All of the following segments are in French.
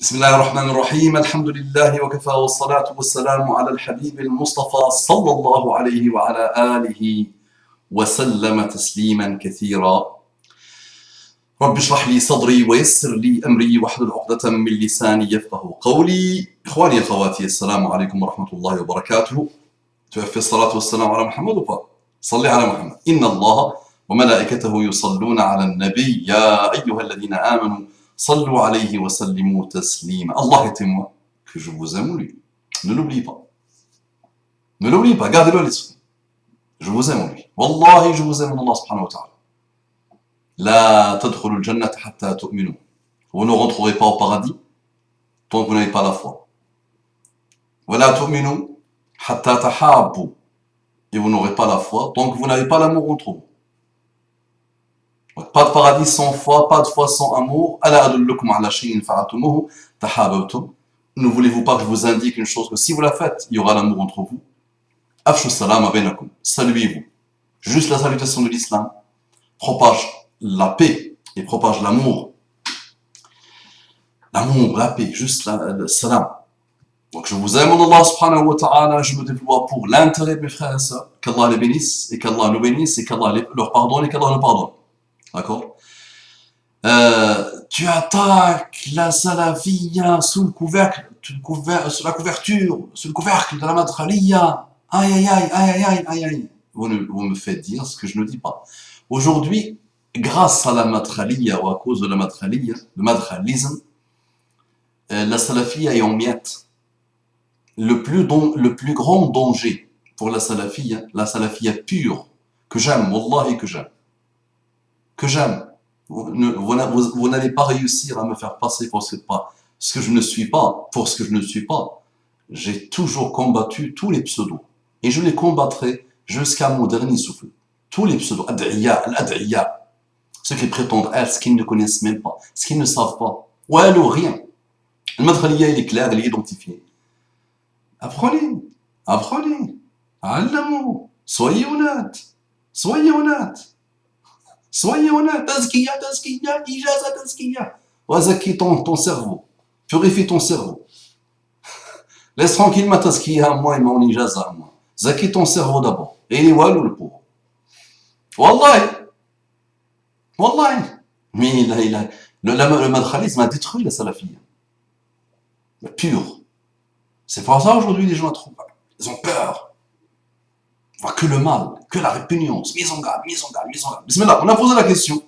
بسم الله الرحمن الرحيم الحمد لله وكفى والصلاة والسلام على الحبيب المصطفى صلى الله عليه وعلى آله وسلم تسليما كثيرا. رب اشرح لي صدري ويسر لي أمري واحلل عقدة من لساني يفقه قولي. إخواني أخواتي السلام عليكم ورحمة الله وبركاته. توفي الصلاة والسلام على محمد وفا صلي على محمد. إن الله وملائكته يصلون على النبي يا أيها الذين آمنوا صلوا عليه وسلموا تسليما. Allah est témoin que je vous aime lui. Ne l'oubliez pas. Ne l'oubliez pas, gardez-le à l'esprit. Je vous aime lui. Wallahi, je vous aime Allah subhanahu wa ta'ala. La tadkhulul jannata hatta tu'minu. Vous ne rentrerez pas au paradis tant que vous n'avez pas la foi. Wa la tu'minu hatta tahabbu. Et vous n'aurez pas la foi tant que vous n'avez pas l'amour entre vous. Pas de paradis sans foi, pas de foi sans amour. Ne voulez-vous pas que je vous indique une chose, que si vous la faites, il y aura l'amour entre vous. Saluez-vous. Juste la salutation de l'islam propage la paix et propage l'amour. L'amour, la paix, juste le salam. Donc je vous aime en Allah subhanahu wa ta'ala, je me déploie pour l'intérêt de mes frères et sœurs. Qu'Allah les bénisse et qu'Allah nous bénisse et qu'Allah leur pardonne et qu'Allah nous pardonne. D'accord? Tu attaques la salafia sous le couvercle, sous la couverture, sous le couvercle de la madkhaliya. Aïe aïe aïe aïe aïe aïe aïe. Vous me faites dire ce que je ne dis pas. Aujourd'hui, grâce à la madkhaliya ou à cause de la madkhaliya, le madkhalisme, la salafia est en miettes. Le plus grand danger pour la salafia pure, que j'aime, wallahi que j'aime. Vous n'allez pas réussir à me faire passer pour ce que je ne suis pas, J'ai toujours combattu tous les pseudos. Et je les combattrai jusqu'à mon dernier souffle. Tous les pseudos. Ad'iya. Ceux qui prétendent être ce qu'ils ne connaissent même pas, ce qu'ils ne savent pas. Ouais, alors rien. Le madkhaliya, il est clair, il est identifié. Apprenez. Allamu. Soyez honnête. Tazkiya, ijaza tazkiya. Wazaki ton cerveau. Purifie ton cerveau. Laisse tranquille ma tazkiya à moi et mon ijaza à moi. Zaki ton cerveau d'abord. Et il est walou le pauvre. Wallahi. Mais le madkhalisme a détruit la salafiyya. Pure. C'est pour ça aujourd'hui les gens ils ont peur. Que le mal, que la répugnance, mise en garde. Bismillah, on a posé la question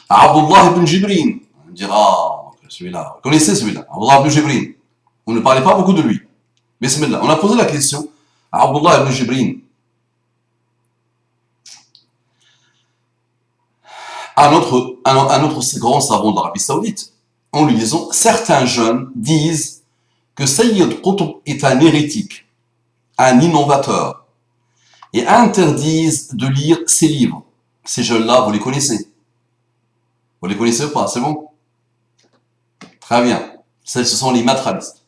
à Abdullah ibn Jibrin. On dira, celui-là, vous connaissez celui-là, Abdullah ibn Jibrin. On ne parlait pas beaucoup de lui. Bismillah, on a posé la question à Abdullah ibn Jibrin. Un autre grand savant de l'Arabie Saoudite, en lui disant, certains jeunes disent que Sayyid Qutb est un hérétique, un innovateur, et interdisent de lire ses livres. Ces jeunes-là, vous les connaissez? Vous les connaissez ou pas? C'est bon? Très bien. Ce sont les madkhalistes.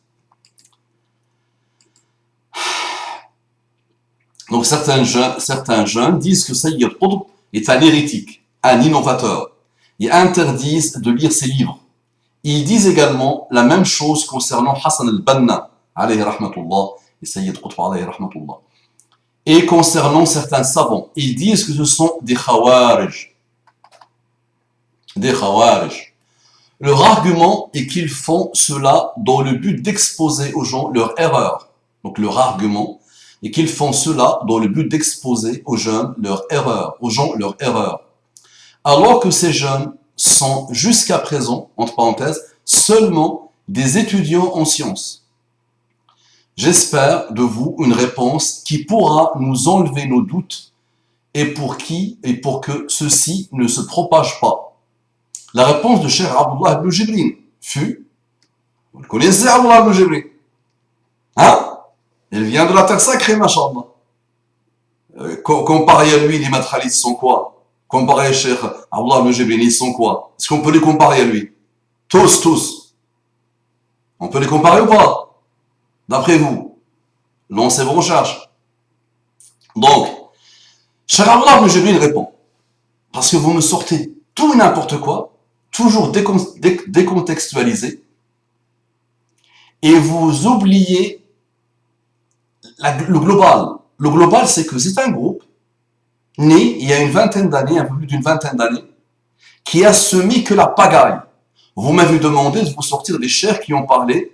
Donc certains jeunes disent que Sayyid Qutb est un hérétique, un innovateur, et interdisent de lire ses livres. Ils disent également la même chose concernant Hassan al-Banna, alayhi rahmatullah, et Sayyid Qutb alayhi rahmatullah. Et concernant certains savants, ils disent que ce sont des khawarij. Leur argument est qu'ils font cela dans le but d'exposer aux gens leur erreur. Donc leur argument est qu'ils font cela dans le but d'exposer aux gens leur erreur. Alors que ces jeunes sont jusqu'à présent, entre parenthèses, seulement des étudiants en sciences. J'espère de vous une réponse qui pourra nous enlever nos doutes et pour que ceci ne se propage pas. La réponse de Cheikh Abdullah ibn Jibrin fut, vous le connaissez Abdullah ibn Jibrin? Hein? Il vient de la terre sacrée, machallah. Comparé à lui, les madkhalistes sont quoi? Comparé à Cheikh Abdullah ibn Jibrin, ils sont quoi? Est-ce qu'on peut les comparer à lui? Tous. On peut les comparer ou pas? D'après vous, lancez vos recherches. Donc, Cheikh Abdullah ibn Jibrin répond, parce que vous me sortez tout et n'importe quoi, toujours décontextualisé, et vous oubliez le global. Le global, c'est que c'est un groupe né il y a une vingtaine d'années, un peu plus d'une vingtaine d'années, qui a semé que la pagaille. Vous m'avez demandé de vous sortir des chers qui ont parlé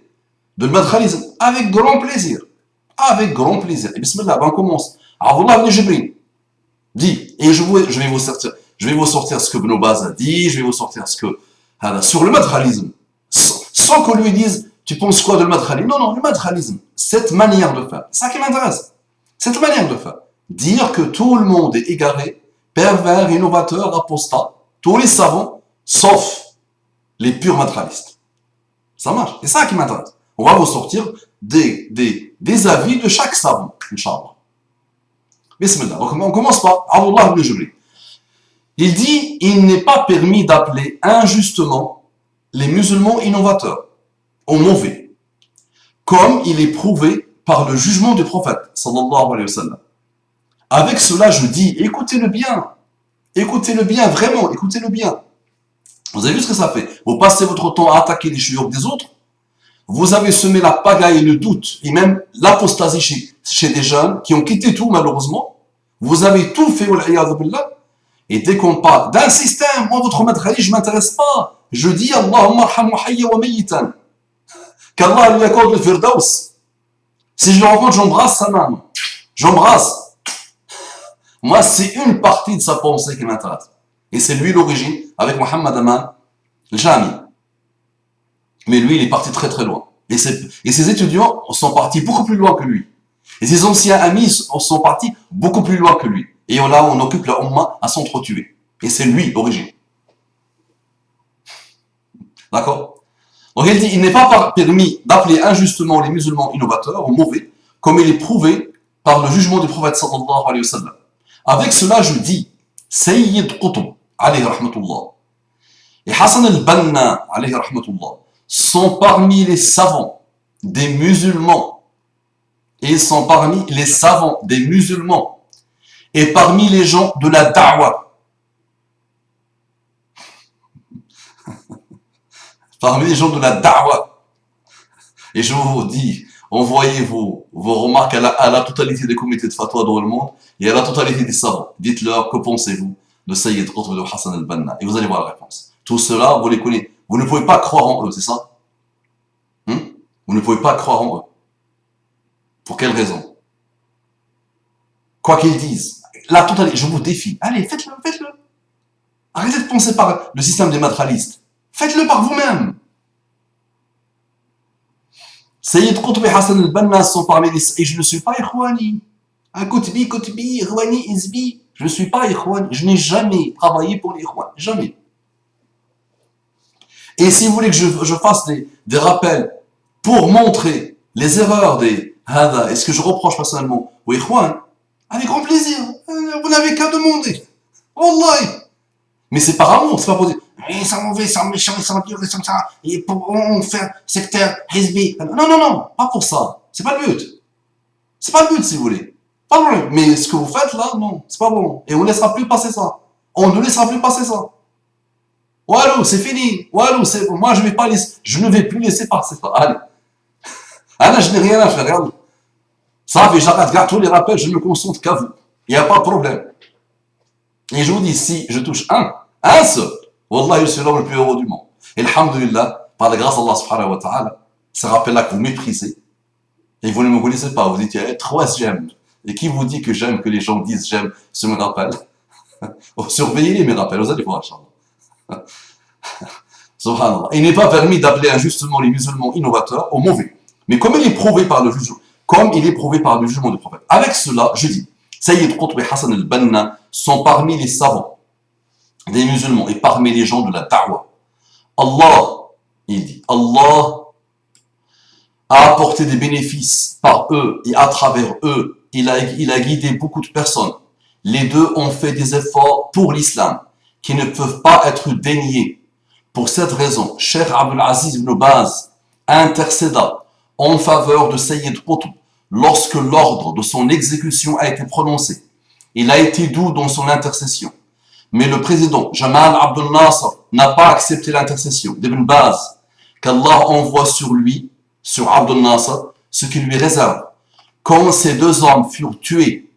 de l'madkhalisme. Avec grand plaisir. Avec grand plaisir. Et bismillah, on commence. Abdullah ibn Jibril dit, et je vais vous sortir ce que Ibn Baz a dit, je vais vous sortir ce que, sur le madkhalisme. Sans qu'on lui dise, tu penses quoi de le madkhalisme? Non, non, le madkhalisme, cette manière de faire. C'est ça qui m'intéresse. Cette manière de faire. Dire que tout le monde est égaré, pervers, innovateur, apostat, tous les savants, sauf les purs madkhalistes. Ça marche. C'est ça qui m'intéresse. On va vous sortir des avis de chaque savant, Inch'Allah. Bismillah. On commence par Abdullah ibn Jibril. Il dit, il n'est pas permis d'appeler injustement les musulmans innovateurs, ou mauvais, comme il est prouvé par le jugement du prophète, sallallahu alayhi wa sallam. Avec cela, je dis, écoutez-le bien, vraiment, écoutez-le bien. Vous avez vu ce que ça fait? Vous passez votre temps à attaquer les chouyours des autres, vous avez semé la pagaille et le doute, et même l'apostasie chez des jeunes qui ont quitté tout, malheureusement. Vous avez tout fait, et dès qu'on parle d'un système, moi, votre madkhali, je ne m'intéresse pas. Je dis, Allahumma arhamu hayya wa mayitan. Qu'Allah lui accorde le firdaus. Si je le rencontre, j'embrasse sa main. J'embrasse. Moi, c'est une partie de sa pensée qui m'intéresse. Et c'est lui l'origine, avec Mohammed Aman, le Jami. Mais lui, il est parti très très loin. Et ses étudiants sont partis beaucoup plus loin que lui. Et ses anciens amis sont partis beaucoup plus loin que lui. Et là, on occupe la Ummah à s'entretuer. Et c'est lui l'origine. D'accord? Donc il dit, il n'est pas permis d'appeler injustement les musulmans innovateurs ou mauvais, comme il est prouvé par le jugement du prophète sallallahu alayhi wa sallam. Avec cela, je dis, Sayyid Qutb, alayhi rahmatullah, et Hassan al-Banna, alayhi rahmatullah, sont parmi les savants des musulmans, et ils sont parmi les savants des musulmans, et parmi les gens de la da'wah. Parmi les gens de la da'wah. Et je vous dis, envoyez vos remarques à la totalité des comités de fatwa dans le monde et à la totalité des savants. Dites-leur, que pensez-vous de Sayyid Qutb et de Hassan al-Banna? Et vous allez voir la réponse. Tout cela, vous les connaissez. Vous ne pouvez pas croire en eux, c'est ça? Vous ne pouvez pas croire en eux. Pour quelle raison? Quoi qu'ils disent, la totalité, je vous défie. Allez, faites-le, faites-le. Arrêtez de penser par le système des madkhalistes. Faites-le par vous-même. Sayyid Qutb et Hassan al-Banna sont parmi les... Et je ne suis pas Ikhwani. Qutbi, Ikhwani, Izbi. Je ne suis pas Ikhwani. Je n'ai jamais travaillé pour les Ikhwani. Jamais. Et si vous voulez que je fasse des rappels pour montrer les erreurs des Hada et ce que je reproche personnellement aux Ikhwan, avec grand plaisir. Vous n'avez qu'à demander. Wallahi. Mais c'est par amour, c'est pas pour dire ils sont mauvais, ils sont méchants, ils sont durs, ils sont ça, et pour on fait sectaire, hizbi. Non, non, non, pas pour ça. C'est pas le but. C'est pas le but, si vous voulez. Pas le but. Mais ce que vous faites là, non, c'est pas bon. Et on ne laissera plus passer ça. On ne laissera plus passer ça. Walou, c'est fini. Walou, c'est moi je ne vais plus laisser passer ça. Allez. Là, je n'ai rien à faire, regarde. Ça fait, j'arrête tous les rappels, je ne me concentre qu'à vous. Il n'y a pas de problème. Et je vous dis, si je touche un seul, Wallah, je suis l'homme le plus heureux du monde. Et alhamdulillah, par la grâce d'Allah subhanahu wa ta'ala, ce rappel-là que vous méprisez, et vous ne me connaissez pas, vous dites, trois j'aime. Et qui vous dit que j'aime, que les gens disent j'aime ce me rappel? Surveillez-les, mes rappels, vous allez voir, Inch'Allah. Subhanallah. Il n'est pas permis d'appeler injustement les musulmans innovateurs aux mauvais. Mais comme il est prouvé par le jugement du prophète. Avec cela, je dis, Sayyid Qutb et Hassan al-Banna sont parmi les savants des musulmans et parmi les gens de la da'wah. Allah, il dit, Allah a apporté des bénéfices par eux et à travers eux. Il a guidé beaucoup de personnes. Les deux ont fait des efforts pour l'islam qui ne peuvent pas être déniés. Pour cette raison, Cheikh Abdul Aziz ibn Baz intercéda en faveur de Sayyid Qutb lorsque l'ordre de son exécution a été prononcé. Il a été doux dans son intercession. Mais le président Jamal Abdel Nasser n'a pas accepté l'intercession d'Ibn Baz, qu'Allah envoie sur lui, sur Abdel Nasser, ce qui lui réserve. Quand ces deux hommes furent tués,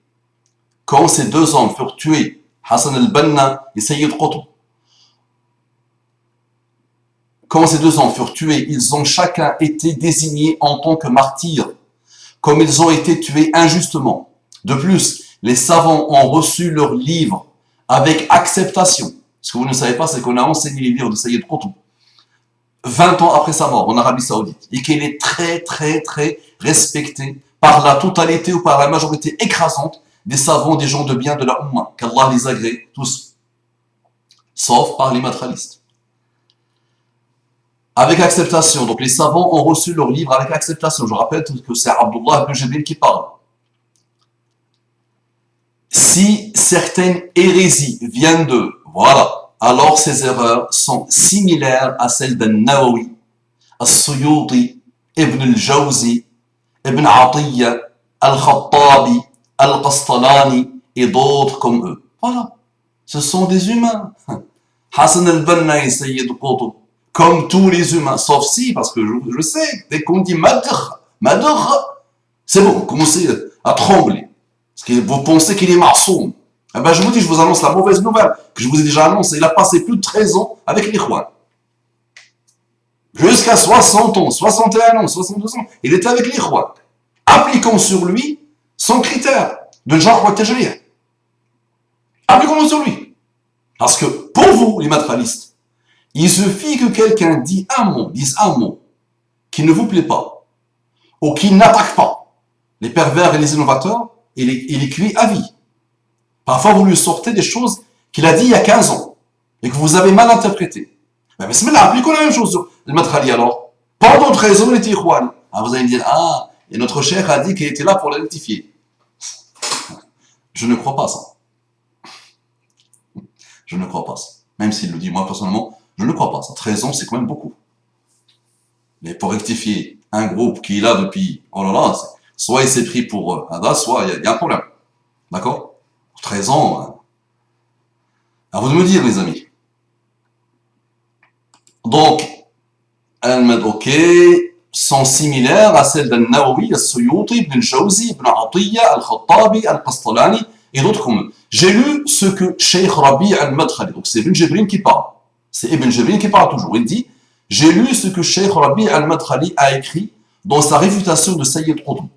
Hassan al-Banna et Sayyid Qutb, quand ces deux hommes furent tués, ils ont chacun été désignés en tant que martyrs, comme ils ont été tués injustement. De plus, les savants ont reçu leurs livres avec acceptation. Ce que vous ne savez pas, c'est qu'on a enseigné les livres de Sayyid Qutb 20 ans après sa mort en Arabie Saoudite, et qu'il est très respecté par la totalité ou par la majorité écrasante des savants, des gens de bien de la Ummah, qu'Allah les agrée tous, sauf par les matralistes. Avec acceptation, donc les savants ont reçu leur livre avec acceptation. Je rappelle que c'est Abdullah ibn Jibril qui parle. Si certaines hérésies viennent d'eux, voilà, alors ces erreurs sont similaires à celles d'Al-Nawawi, Al-Suyuti, Ibn al-Jawzi, Ibn Atiyya, Al-Khattabi, Al-Qastalani et d'autres comme eux. Voilà, ce sont des humains. Hassan al-Banna et Sayyid Qutb, comme tous les humains, sauf si, parce que je sais, dès qu'on dit Madr, c'est bon, vous commencez à trembler. Parce que vous pensez qu'il est marsoum. Eh ben, je vous dis, je vous annonce la mauvaise nouvelle, que je vous ai déjà annoncée. Il a passé plus de 13 ans avec l'Ikhwan. Jusqu'à 60 ans, 61 ans, 62 ans, il était avec l'Ikhwan. Appliquons sur lui son critère de Jarh wa Tajrih. Appliquons-le sur lui. Parce que, pour vous, les matralistes, il suffit que quelqu'un dise un mot qui ne vous plaît pas, ou qui n'attaque pas les pervers et les innovateurs, et les cuit à vie. Parfois, vous lui sortez des choses qu'il a dit il y a 15 ans, et que vous avez mal interprétées. Mais bismillah, appliquons la même chose sur le matrali alors. Pendant 13 ans, il était ikhwan. Vous allez me dire, et notre cheikh a dit qu'il était là pour la rectifier. Je ne crois pas ça. Je ne crois pas ça. Même s'il le dit, moi personnellement, je ne crois pas ça. 13 ans, c'est quand même beaucoup. Mais pour rectifier un groupe qui est là depuis, oh là là, soit il s'est pris pour Ada, soit il y a un problème. D'accord? 13 ans. À vous de me dire, les amis. Donc, ok, sont similaires à celles d'Al-Nawawi, Al-Suyuti, Ibn al-Jawzi, Ibn Atiyya, Al-Khattabi, Al-Qastalani et d'autres comme eux. J'ai lu ce que Cheikh Rabi' al-Madkhali, donc c'est Ibn Jibril qui parle. C'est Ibn Jibril qui parle toujours. Il dit, j'ai lu ce que Cheikh Rabi' al-Madkhali a écrit dans sa réfutation de Sayyid Qutb.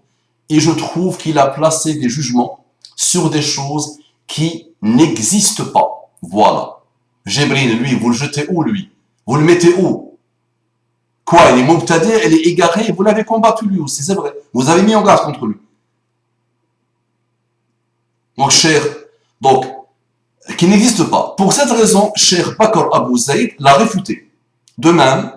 Et je trouve qu'il a placé des jugements sur des choses qui n'existent pas. Voilà. Jibril, lui, vous le jetez où, lui? Vous le mettez où? Quoi? Il est mubtadi', il est égaré, et vous l'avez combattu lui aussi, c'est vrai. Vous avez mis en garde contre lui. Donc, Cheikh, qui n'existe pas. Pour cette raison, Cheikh Bakr Abu Zayd l'a réfuté. De même,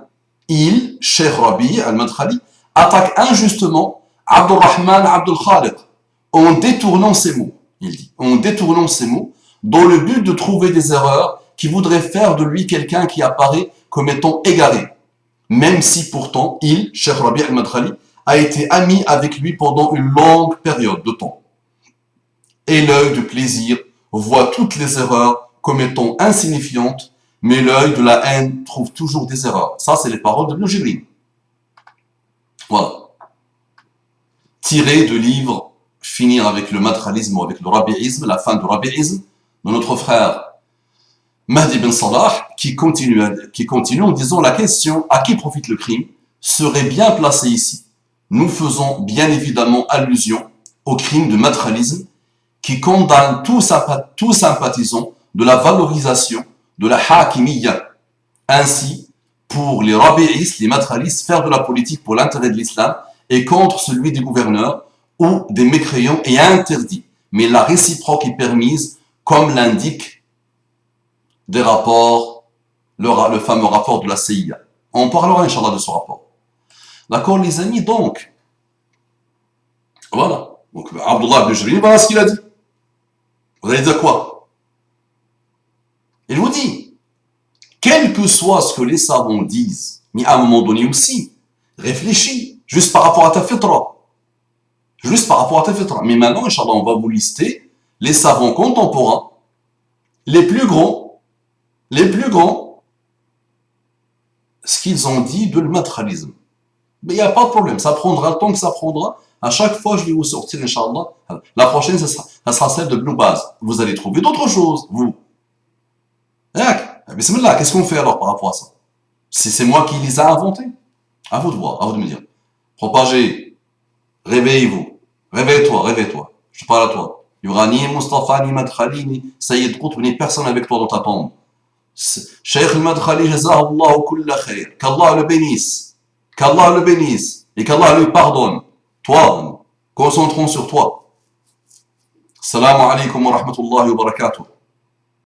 Cheikh Rabi' al-Madkhali, attaque injustement Abdurrahman Abdul Khaliq en détournant ces mots. Il dit, en détournant ces mots, dans le but de trouver des erreurs qui voudraient faire de lui quelqu'un qui apparaît comme étant égaré. Même si pourtant, Cheikh Rabi' al-Madkhali, a été ami avec lui pendant une longue période de temps. Et l'œil du plaisir voit toutes les erreurs comme étant insignifiantes, mais l'œil de la haine trouve toujours des erreurs. Ça, c'est les paroles de Ibn Jibril. Voilà. Tiré de livres, finir avec le matralisme ou avec le rabi'isme, la fin du rabi'isme, de notre frère Mahdi bin Salah, qui continue en disant la question à qui profite le crime serait bien placée ici. Nous faisons bien évidemment allusion au crime de matralisme qui condamne tout sympathisant de la valorisation de la hakimiyya. Ainsi, pour les rabi'istes, les matralistes, faire de la politique pour l'intérêt de l'islam et contre celui des gouverneurs ou des mécréants est interdit. Mais la réciproque est permise, comme l'indique des rapports, le fameux rapport de la CIA. On parlera, Inch'Allah, de ce rapport. D'accord, les amis? Donc, voilà. Donc, Abdullah ibn Jibril, voilà ce qu'il a dit. Vous allez dire quoi? Il vous dit, quel que soit ce que les savants disent, mais à un moment donné aussi, réfléchis, juste par rapport à ta fitra. Juste par rapport à ta fitra. Mais maintenant, Inch'Allah, on va vous lister les savants contemporains Les plus grands, ce qu'ils ont dit de l'madkhalisme. Mais il n'y a pas de problème, ça prendra le temps que ça prendra. À chaque fois, je vais vous sortir, Inch'Allah. La prochaine, ça sera celle de Blue Baz. Vous allez trouver d'autres choses, vous. Bismillah, qu'est-ce qu'on fait alors par rapport à ça? Si c'est moi qui les ai inventés, à vous de voir, à vous de me dire. Propagez, réveillez-vous. Réveille-toi, réveille-toi. Je parle à toi. Il n'y aura ni Mustafa, ni Madkhali, ni Sayyid Qutb, ni personne avec toi dans ta tombe. Cheikh al-Madkhali, jazahullah kulla khair. Qu'Allah le bénisse. Qu'Allah le bénisse. Et qu'Allah lui pardonne. Toi, concentrons sur toi. Assalamu alaikum wa rahmatullahi wa barakatuh.